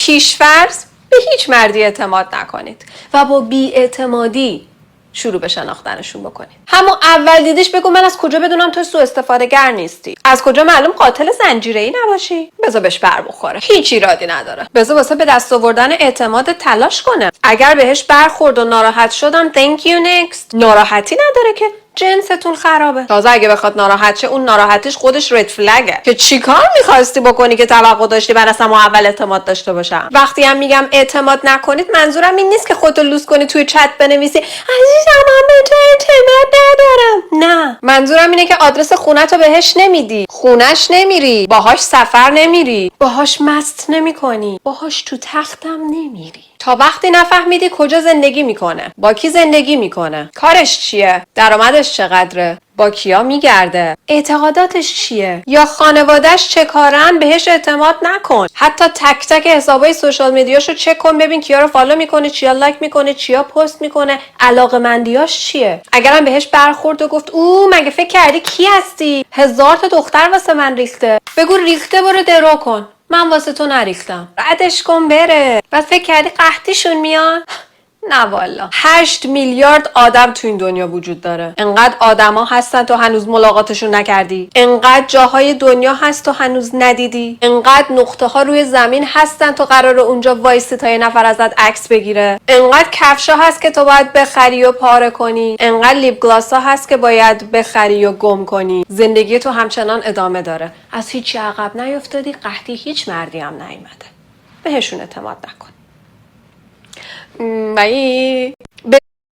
پیشفرض به هیچ مردی اعتماد نکنید و با بی‌اعتمادی شروع به شناختنشون بکنید. همون اول دیدیش بگو من از کجا بدونم تو سوء استفاده گر نیستی؟ از کجا معلوم قاتل زنجیره‌ای نباشی؟ بذار بهش بر بخوره. هیچ ایرادی نداره. بذار واسه به دست آوردن اعتماد تلاش کنه. اگر بهش برخورد و ناراحت شدن thank you next. ناراحتی نداره که جنستون خرابه. تازه اگه بخواد ناراحت شه اون ناراحتیش خودش رد فلگه. که چیکار می‌خواستی بکنی که توقع داشتی من اصلا اول اعتماد داشته باشم؟ وقتی هم میگم اعتماد نکنید منظورم این نیست که خودتو لوس کنی توی چت بنویسی عزیزم من به تو اعتماد ندارم. نه، منظورم اینه که آدرس خونه‌تو بهش نمیدی، خونش نمیری، باهاش سفر نمیری، باهاش مست نمی‌کنی، باهاش تو تختم نمیری. تا وقتی نفهمیدی کجا زندگی میکنه، با کی زندگی میکنه، کارش چیه، درآمدش چقدره، با کیا میگرده، اعتقاداتش چیه، یا خانوادهش چه کارن، بهش اعتماد نکن. حتی تک تک حسابای سوشال میدیاشو چک کن ببین کیا رو فالو میکنه، چیا لایک میکنه، چیا پست میکنه، علاقه‌مندیاش چیه. اگرم بهش برخورد و گفت مگه فکر کردی کی هستی؟ 1000 تا دختر واسه من ریخته. بگو ریخته برو درو کن. من واسه تو نریختم. ردش کن بره. بعد فکر کردی قحطیشون میان؟ نه والا. 8 میلیارد آدم تو این دنیا وجود داره. انقدر آدما هستن تو هنوز ملاقاتشون نکردی. انقدر جاهای دنیا هست تو هنوز ندیدی. انقدر نقطه ها روی زمین هستن تو قراره اونجا وایسی تا یه نفر ازت عکس بگیره. انقدر کفشا هست که تو باید بخری و پاره کنی. انقدر لیپ گلاسا هست که باید بخری و گم کنی. زندگی تو همچنان ادامه داره. از هیچی عقب نیافتادی، قحطی هیچ مردی هم نیومده. بهشون اعتماد نکن. بایی